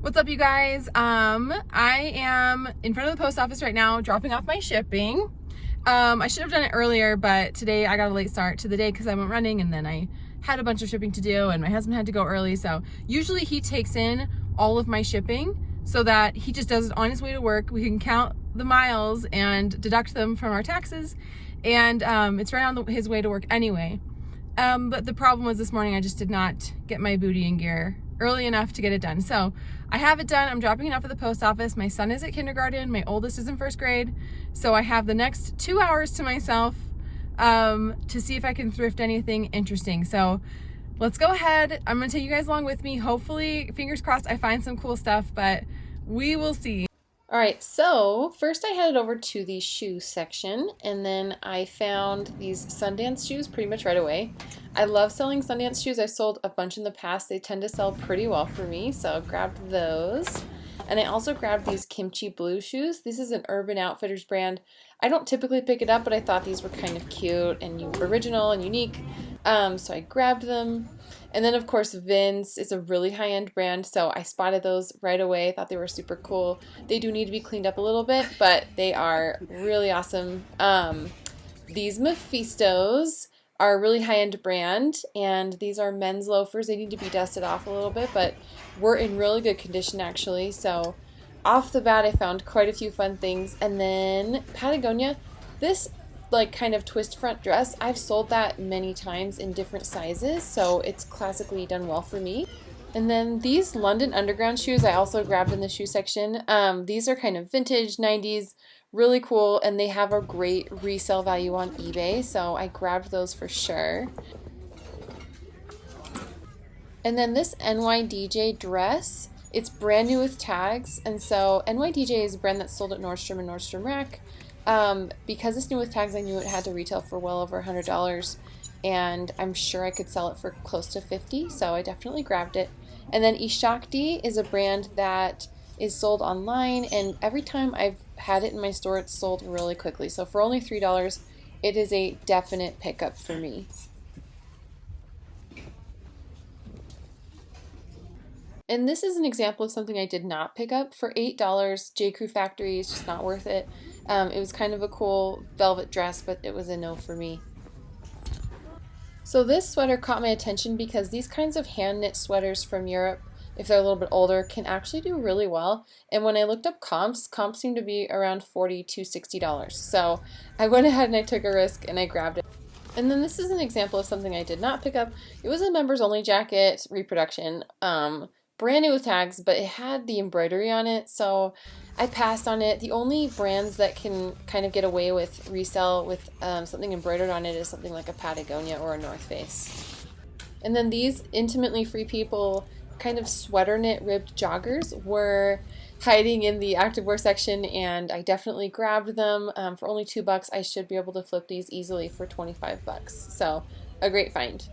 What's up, you guys? I am in front of the post office right now dropping off my shipping. I should have done it earlier, but today I got a late start to the day because I went running and then I had a bunch of shipping to do and my husband had to go early. So usually he takes in all of my shipping so that he just does it on his way to work. We can count the miles and deduct them from our taxes. And it's right on his way to work anyway. But the problem was this morning I just did not get my booty in gear early enough to get it done. So I have it done. I'm dropping it off at the post office. My son is at kindergarten. My oldest is in first grade. So I have the next 2 hours to myself to see if I can thrift anything interesting. So let's go ahead. I'm going to take you guys along with me. Hopefully, fingers crossed, I find some cool stuff, but we will see. All right, so first I headed over to the shoe section, and then I found these Sundance shoes pretty much right away. I love selling Sundance shoes. I've sold a bunch in the past. They tend to sell pretty well for me, so I grabbed those. And I also grabbed these Kimchi Blue shoes. This is an Urban Outfitters brand. I don't typically pick it up, but I thought these were kind of cute and original and unique, so I grabbed them. And then, of course, Vince is a really high-end brand, so I spotted those right away. I thought they were super cool. They do need to be cleaned up a little bit, but they are really awesome. These Mephistos are a really high-end brand, and these are men's loafers. They need to be dusted off a little bit, but we're in really good condition, actually. So off the bat, I found quite a few fun things. And then Patagonia, this like kind of twist front dress, I've sold that many times in different sizes, so it's classically done well for me. And then these London Underground shoes I also grabbed in the shoe section. These are kind of vintage 90s, really cool, and they have a great resale value on eBay, so I grabbed those for sure. And then this NYDJ dress, it's brand new with tags, and so NYDJ is a brand that's sold at Nordstrom and Nordstrom Rack. Because it's new with tags, I knew it had to retail for well over $100, and I'm sure I could sell it for close to $50, so I definitely grabbed it. And then Ishakti is a brand that is sold online, and every time I've had it in my store, it's sold really quickly. So for only $3, it is a definite pickup for me. And this is an example of something I did not pick up. For $8, J. Crew Factory is just not worth it. It was kind of a cool velvet dress, but it was a no for me. So this sweater caught my attention because these kinds of hand knit sweaters from Europe, if they're a little bit older, can actually do really well. And when I looked up comps seemed to be around $40 to $60. So I went ahead and I took a risk and I grabbed it. And then this is an example of something I did not pick up. It was a members only jacket reproduction. Brand new with tags, but it had the embroidery on it, so I passed on it. The only brands that can kind of get away with resell with something embroidered on it is something like a Patagonia or a North Face. And then these Intimately Free People kind of sweater knit ribbed joggers were hiding in the activewear section, and I definitely grabbed them. For only $2, I should be able to flip these easily for $25. So a great find.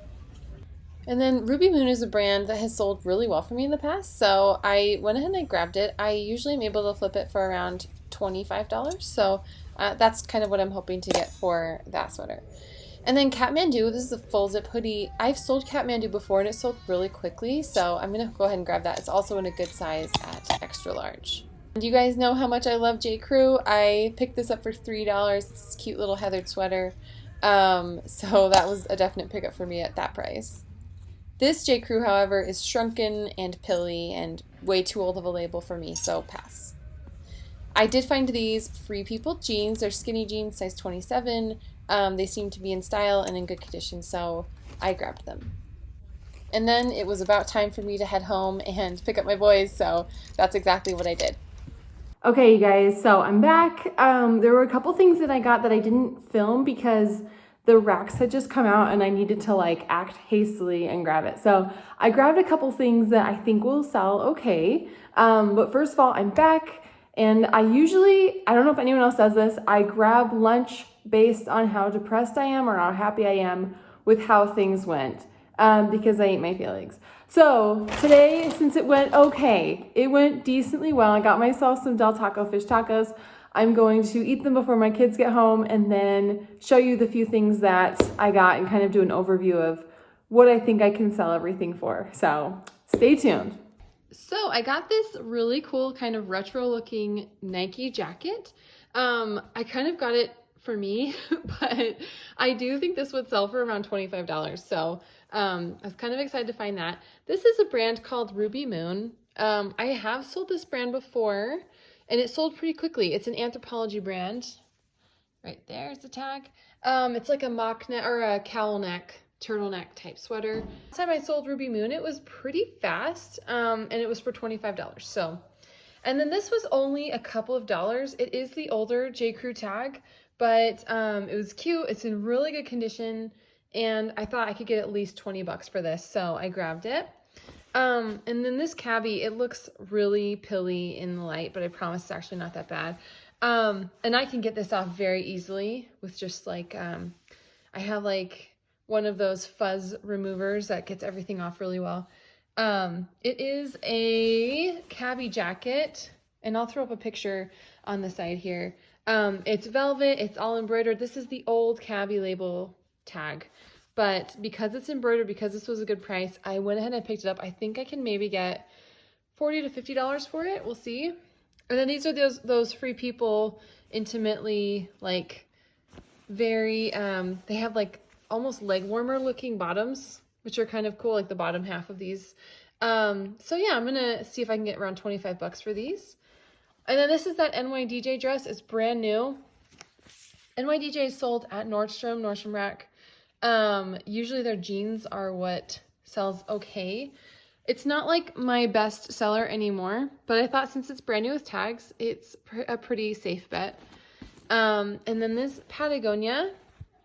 And then Ruby Moon is a brand that has sold really well for me in the past, so I went ahead and I grabbed it. I usually am able to flip it for around $25, so that's kind of what I'm hoping to get for that sweater. And then Kathmandu, this is a full zip hoodie. I've sold Kathmandu before and it sold really quickly, so I'm going to go ahead and grab that. It's also in a good size at extra large. And you guys know how much I love J. Crew. I picked this up for $3. It's this cute little heathered sweater, so that was a definite pickup for me at that price. This J. Crew, however, is shrunken and pilly and way too old of a label for me, so pass. I did find these Free People jeans. They're skinny jeans, size 27. They seem to be in style and in good condition, so I grabbed them. And then it was about time for me to head home and pick up my boys, so that's exactly what I did. Okay, you guys, so I'm back. There were a couple things that I got that I didn't film because the racks had just come out and I needed to act hastily and grab it. So I grabbed a couple things that I think will sell okay. But first of all, I'm back, and I don't know if anyone else does this, I grab lunch based on how depressed I am or how happy I am with how things went, because I ate my feelings. So today, since it went okay, it went decently well. I got myself some Del Taco fish tacos. I'm going to eat them before my kids get home and then show you the few things that I got and kind of do an overview of what I think I can sell everything for. So stay tuned. So I got this really cool kind of retro looking Nike jacket. I kind of got it for me, but I do think this would sell for around $25. So I was kind of excited to find that. This is a brand called Ruby Moon. I have sold this brand before and it sold pretty quickly. It's an Anthropologie brand. Right there's the tag. It's like a mock neck or a cowl neck, turtleneck type sweater. Last time I sold Ruby Moon, it was pretty fast, and it was for $25. So, and then this was only a couple of dollars. It is the older J. Crew tag, but it was cute. It's in really good condition, and I thought I could get at least 20 bucks for this, so I grabbed it. And then this Cabbie, it looks really pilly in the light, but I promise it's actually not that bad. And I can get this off very easily with just like, I have like one of those fuzz removers that gets everything off really well. It is a Cabbie jacket, and I'll throw up a picture on the side here. It's velvet, it's all embroidered. This is the old Cabbie label tag, but because it's embroidered, because this was a good price, I went ahead and picked it up. I think I can maybe get $40 to $50 for it. We'll see. And then these are those Free People intimately, like, very, they have like almost leg warmer looking bottoms, which are kind of cool, like the bottom half of these. So yeah, I'm gonna see if I can get around 25 bucks for these. And then this is that NYDJ dress. It's brand new. NYDJ is sold at Nordstrom Rack. Usually their jeans are what sells okay. It's not like my best seller anymore, but I thought since it's brand new with tags, it's a pretty safe bet. And then this Patagonia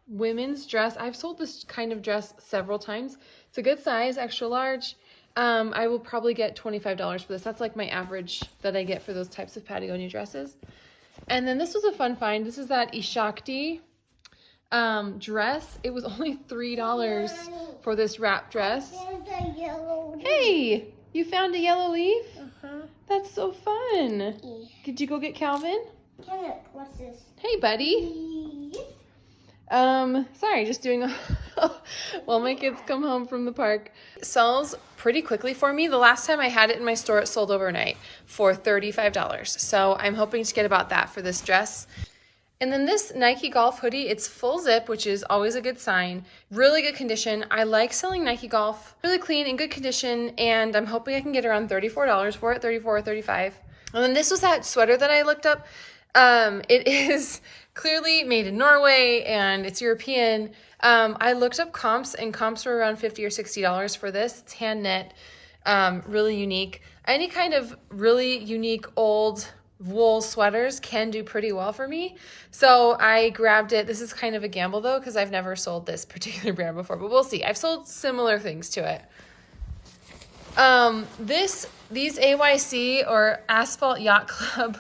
women's dress. I've sold this kind of dress several times. It's a good size, extra large. I will probably get $25 for this. That's like my average that I get for those types of Patagonia dresses. And then this was a fun find. This is that Ishakti dress. It was only $3 for this wrap dress. Hey, you found a yellow leaf? That's so fun. Yeah. Did you go get Calvin? What's this? Hey, buddy. Sorry, just doing while my kids come home from the park. It sells pretty quickly for me. The last time I had it in my store, it sold overnight for $35. So I'm hoping to get about that for this dress. And then this Nike Golf hoodie, it's full zip, which is always a good sign. Really good condition. I like selling Nike Golf. Really clean, in good condition, and I'm hoping I can get around $34 for it, $34 or $35. And then this was that sweater that I looked up. It is clearly made in Norway, and it's European. I looked up comps, and comps were around $50 or $60 for this. It's hand knit, really unique. Any kind of really unique old wool sweaters can do pretty well for me. So I grabbed it. This is kind of a gamble though, because I've never sold this particular brand before, but we'll see. I've sold similar things to it. These AYC or Asphalt Yacht Club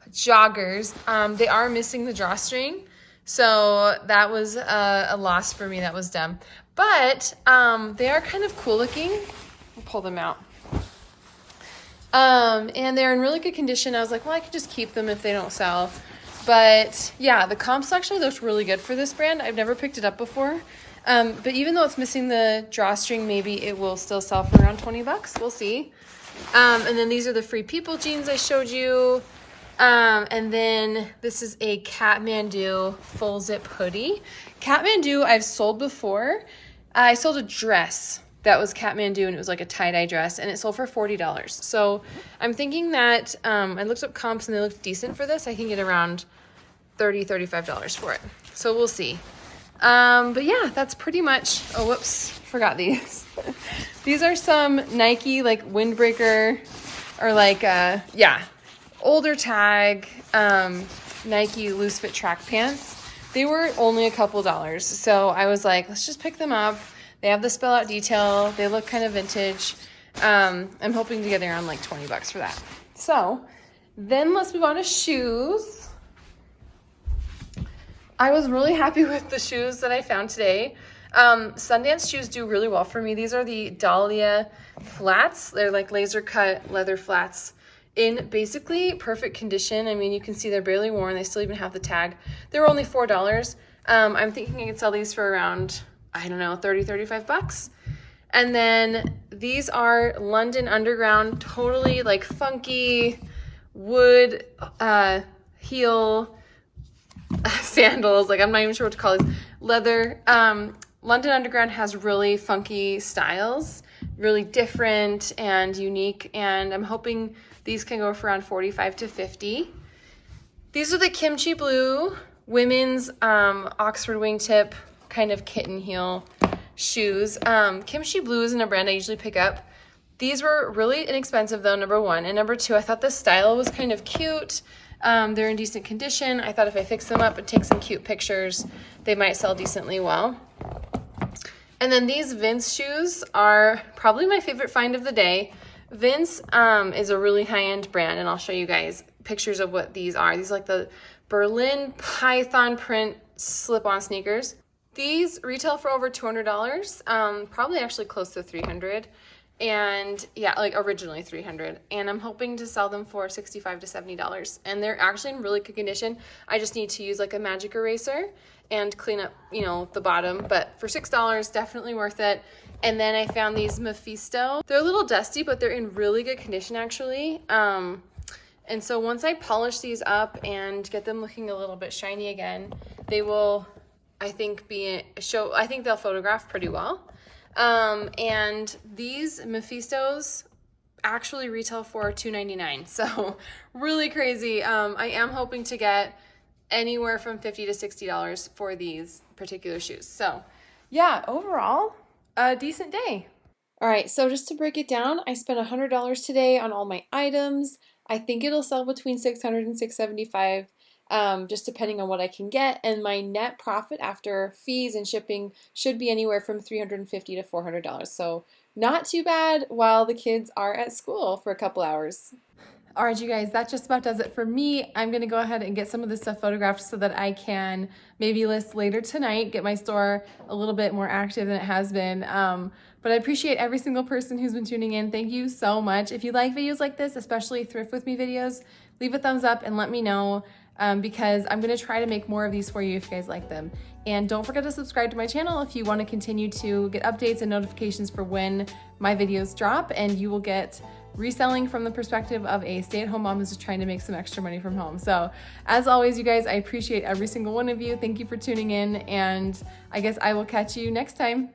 joggers, they are missing the drawstring. So that was a loss for me. That was dumb. But they are kind of cool looking. I'll pull them out. And they're in really good condition. I was like, well, I could just keep them if they don't sell. But yeah, the comps actually looked really good for this brand. I've never picked it up before. But even though it's missing the drawstring, maybe it will still sell for around 20 bucks. We'll see. And then these are the Free People jeans I showed you. And then this is a Kathmandu full zip hoodie. Kathmandu I've sold before. I sold a dress that was Kathmandu, and it was like a tie-dye dress, and it sold for $40. So I'm thinking that I looked up comps and they looked decent for this. I can get around $30, $35 for it. So we'll see. But yeah, that's pretty much, oh, whoops, forgot these. These are some Nike like windbreaker or like, yeah, older tag Nike loose fit track pants. They were only a couple dollars. So I was like, let's just pick them up. They have the spell out detail. They look kind of vintage. I'm hoping to get around like 20 bucks for that. So then let's move on to shoes. I was really happy with the shoes that I found today. Sundance shoes do really well for me. These are the Dahlia Flats. They're like laser cut leather flats in basically perfect condition. I mean, you can see they're barely worn. They still even have the tag. They were only $4. I'm thinking I could sell these for around, I don't know, 30, 35 bucks. And then these are London Underground, totally like funky wood heel sandals. Like, I'm not even sure what to call these. Leather. London Underground has really funky styles, really different and unique, and I'm hoping these can go for around 45 to 50. These are the kimchi blue women's Oxford wingtip kind of kitten heel shoes. Kimchi blue isn't a brand I usually pick up. These were really inexpensive though, number one. And number two, I thought the style was kind of cute. They're in decent condition. I thought if I fix them up and take some cute pictures, they might sell decently well. And then these Vince shoes are probably my favorite find of the day. Vince is a really high-end brand, and I'll show you guys pictures of what these are. These are like the Berlin Python print slip-on sneakers. These retail for over $200, probably actually close to $300. And yeah, like originally $300. And I'm hoping to sell them for $65 to $70. And they're actually in really good condition. I just need to use like a magic eraser and clean up, you know, the bottom. But for $6, definitely worth it. And then I found these Mephisto. They're a little dusty, but they're in really good condition actually. And so once I polish these up and get them looking a little bit shiny again, they will, I think, I think they'll photograph pretty well. And these Mephistos actually retail for $2.99. So really crazy. I am hoping to get anywhere from $50 to $60 for these particular shoes. So yeah, overall, a decent day. All right, so just to break it down, I spent $100 today on all my items. I think it'll sell between $600 and $675. Just depending on what I can get, and my net profit after fees and shipping should be anywhere from $350 to $400. So not too bad while the kids are at school for a couple hours. All right, you guys, that just about does it for me. I'm going to go ahead and get some of this stuff photographed so that I can maybe list later tonight, get my store a little bit more active than it has been. But I appreciate every single person who's been tuning in. Thank you so much. If you like videos like this, especially Thrift With Me videos, leave a thumbs up and let me know. Because I'm going to try to make more of these for you if you guys like them. And don't forget to subscribe to my channel if you want to continue to get updates and notifications for when my videos drop, and you will get reselling from the perspective of a stay-at-home mom who's just trying to make some extra money from home. So as always, you guys, I appreciate every single one of you. Thank you for tuning in, and I guess I will catch you next time.